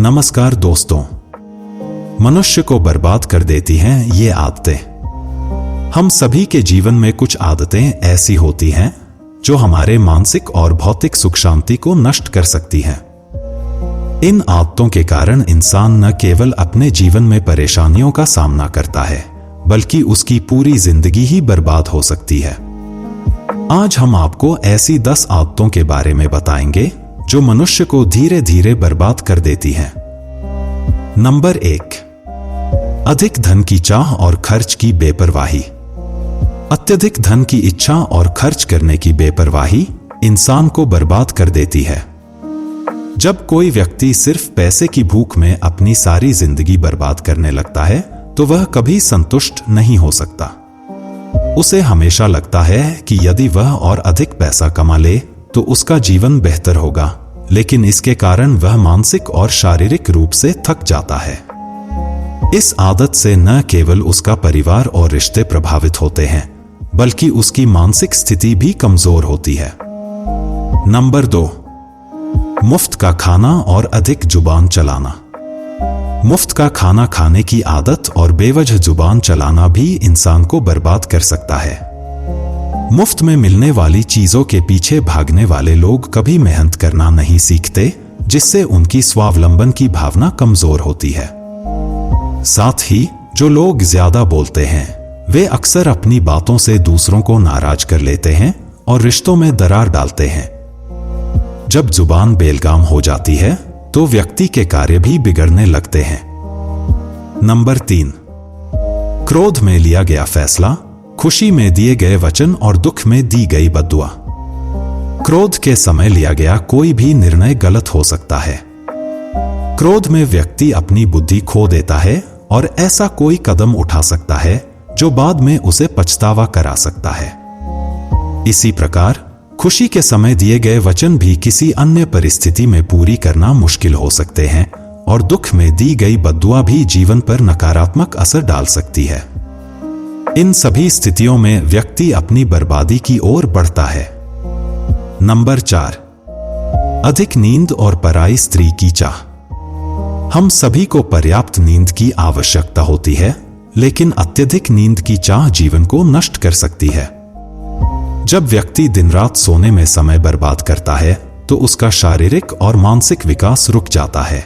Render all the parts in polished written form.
नमस्कार दोस्तों, मनुष्य को बर्बाद कर देती हैं ये आदतें। हम सभी के जीवन में कुछ आदतें ऐसी होती हैं जो हमारे मानसिक और भौतिक सुख शांति को नष्ट कर सकती हैं। इन आदतों के कारण इंसान न केवल अपने जीवन में परेशानियों का सामना करता है, बल्कि उसकी पूरी जिंदगी ही बर्बाद हो सकती है। आज हम आपको ऐसी 10 आदतों के बारे में बताएंगे जो मनुष्य को धीरे धीरे बर्बाद कर देती हैं। नंबर 1, अधिक धन की चाह और खर्च की बेपरवाही। अत्यधिक धन की इच्छा और खर्च करने की बेपरवाही इंसान को बर्बाद कर देती है। जब कोई व्यक्ति सिर्फ पैसे की भूख में अपनी सारी जिंदगी बर्बाद करने लगता है, तो वह कभी संतुष्ट नहीं हो सकता। उसे हमेशा लगता है कि यदि वह और अधिक पैसा कमा ले तो उसका जीवन बेहतर होगा, लेकिन इसके कारण वह मानसिक और शारीरिक रूप से थक जाता है। इस आदत से न केवल उसका परिवार और रिश्ते प्रभावित होते हैं, बल्कि उसकी मानसिक स्थिति भी कमजोर होती है। नंबर 2, मुफ्त का खाना और अधिक जुबान चलाना। मुफ्त का खाना खाने की आदत और बेवजह जुबान चलाना भी इंसान को बर्बाद कर सकता है। मुफ्त में मिलने वाली चीजों के पीछे भागने वाले लोग कभी मेहनत करना नहीं सीखते, जिससे उनकी स्वावलंबन की भावना कमजोर होती है। साथ ही जो लोग ज्यादा बोलते हैं, वे अक्सर अपनी बातों से दूसरों को नाराज कर लेते हैं और रिश्तों में दरार डालते हैं। जब जुबान बेलगाम हो जाती है, तो व्यक्ति के कार्य भी बिगड़ने लगते हैं। नंबर 3, क्रोध में लिया गया फैसला, खुशी में दिए गए वचन और दुख में दी गई बद्दुआ। क्रोध के समय लिया गया कोई भी निर्णय गलत हो सकता है। क्रोध में व्यक्ति अपनी बुद्धि खो देता है और ऐसा कोई कदम उठा सकता है जो बाद में उसे पछतावा करा सकता है। इसी प्रकार खुशी के समय दिए गए वचन भी किसी अन्य परिस्थिति में पूरी करना मुश्किल हो सकते हैं, और दुख में दी गई बद्दुआ भी जीवन पर नकारात्मक असर डाल सकती है। इन सभी स्थितियों में व्यक्ति अपनी बर्बादी की ओर बढ़ता है। नंबर 4, अधिक नींद और पराई स्त्री की चाह। हम सभी को पर्याप्त नींद की आवश्यकता होती है, लेकिन अत्यधिक नींद की चाह जीवन को नष्ट कर सकती है। जब व्यक्ति दिन रात सोने में समय बर्बाद करता है, तो उसका शारीरिक और मानसिक विकास रुक जाता है।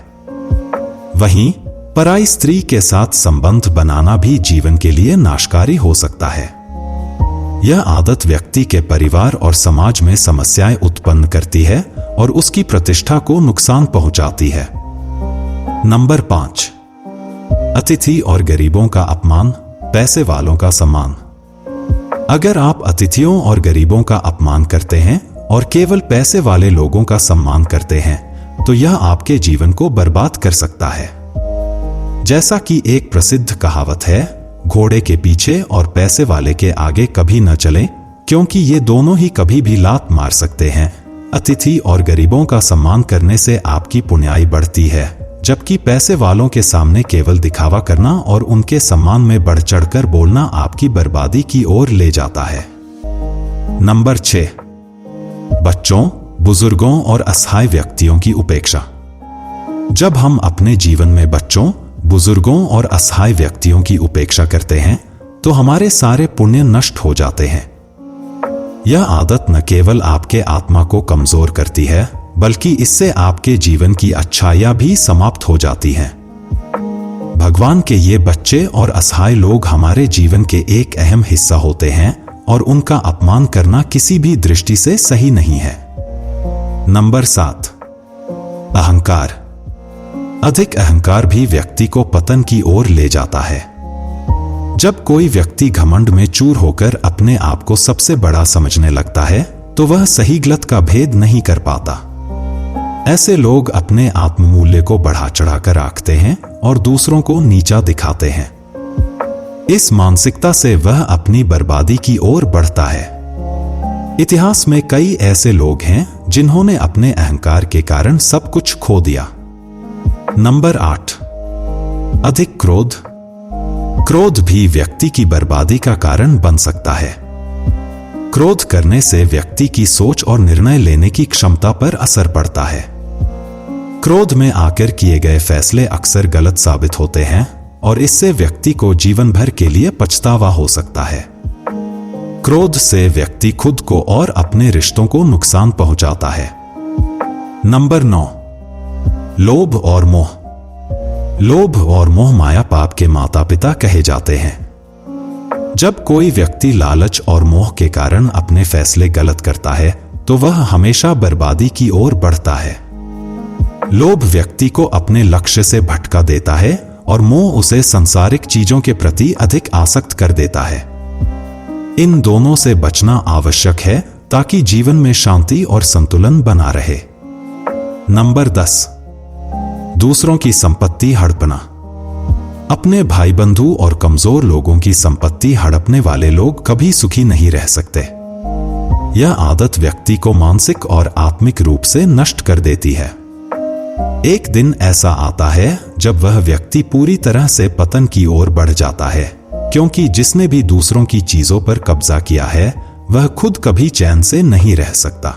वहीं पराई स्त्री के साथ संबंध बनाना भी जीवन के लिए नाशकारी हो सकता है। यह आदत व्यक्ति के परिवार और समाज में समस्याएं उत्पन्न करती है और उसकी प्रतिष्ठा को नुकसान पहुंचाती है। नंबर 5, अतिथि और गरीबों का अपमान, पैसे वालों का सम्मान। अगर आप अतिथियों और गरीबों का अपमान करते हैं और केवल पैसे वाले लोगों का सम्मान करते हैं, तो यह आपके जीवन को बर्बाद कर सकता है। जैसा कि एक प्रसिद्ध कहावत है, घोड़े के पीछे और पैसे वाले के आगे कभी न चलें, क्योंकि ये दोनों ही कभी भी लात मार सकते हैं। अतिथि और गरीबों का सम्मान करने से आपकी पुण्याई बढ़ती है, जबकि पैसे वालों के सामने केवल दिखावा करना और उनके सम्मान में बढ़ चढ़कर बोलना आपकी बर्बादी की ओर ले जाता है। नंबर 6, बच्चों, बुजुर्गों और असहाय व्यक्तियों की उपेक्षा। जब हम अपने जीवन में बच्चों, बुजुर्गों और असहाय व्यक्तियों की उपेक्षा करते हैं, तो हमारे सारे पुण्य नष्ट हो जाते हैं। यह आदत न केवल आपके आत्मा को कमजोर करती है, बल्कि इससे आपके जीवन की अच्छाइयां भी समाप्त हो जाती हैं। भगवान के ये बच्चे और असहाय लोग हमारे जीवन के एक अहम हिस्सा होते हैं, और उनका अपमान करना किसी भी दृष्टि से सही नहीं है। नंबर 7, अहंकार। अधिक अहंकार भी व्यक्ति को पतन की ओर ले जाता है। जब कोई व्यक्ति घमंड में चूर होकर अपने आप को सबसे बड़ा समझने लगता है, तो वह सही गलत का भेद नहीं कर पाता। ऐसे लोग अपने आत्ममूल्य को बढ़ा चढ़ाकर आंकते हैं और दूसरों को नीचा दिखाते हैं। इस मानसिकता से वह अपनी बर्बादी की ओर बढ़ता है। इतिहास में कई ऐसे लोग हैं जिन्होंने अपने अहंकार के कारण सब कुछ खो दिया। नंबर 8, अधिक क्रोध। क्रोध भी व्यक्ति की बर्बादी का कारण बन सकता है। क्रोध करने से व्यक्ति की सोच और निर्णय लेने की क्षमता पर असर पड़ता है। क्रोध में आकर किए गए फैसले अक्सर गलत साबित होते हैं और इससे व्यक्ति को जीवन भर के लिए पछतावा हो सकता है। क्रोध से व्यक्ति खुद को और अपने रिश्तों को नुकसान पहुंचाता है। नंबर 9, लोभ और मोह। लोभ और मोह माया पाप के माता पिता कहे जाते हैं। जब कोई व्यक्ति लालच और मोह के कारण अपने फैसले गलत करता है तो वह हमेशा बर्बादी की ओर बढ़ता है। लोभ व्यक्ति को अपने लक्ष्य से भटका देता है और मोह उसे सांसारिक चीजों के प्रति अधिक आसक्त कर देता है। इन दोनों से बचना आवश्यक है ताकि जीवन में शांति और संतुलन बना रहे। नंबर 10, दूसरों की संपत्ति हड़पना। अपने भाई बंधु और कमजोर लोगों की संपत्ति हड़पने वाले लोग कभी सुखी नहीं रह सकते। यह आदत व्यक्ति को मानसिक और आत्मिक रूप से नष्ट कर देती है। एक दिन ऐसा आता है जब वह व्यक्ति पूरी तरह से पतन की ओर बढ़ जाता है, क्योंकि जिसने भी दूसरों की चीजों पर कब्जा किया है वह खुद कभी चैन से नहीं रह सकता।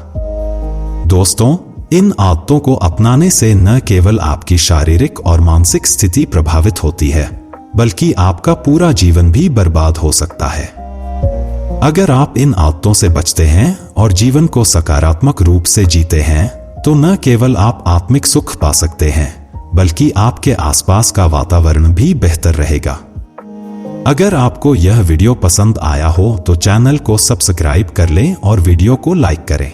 दोस्तों, इन आदतों को अपनाने से न केवल आपकी शारीरिक और मानसिक स्थिति प्रभावित होती है, बल्कि आपका पूरा जीवन भी बर्बाद हो सकता है। अगर आप इन आदतों से बचते हैं और जीवन को सकारात्मक रूप से जीते हैं तो न केवल आप आत्मिक सुख पा सकते हैं, बल्कि आपके आसपास का वातावरण भी बेहतर रहेगा। अगर आपको यह वीडियो पसंद आया हो तो चैनल को सब्सक्राइब कर लें और वीडियो को लाइक करें।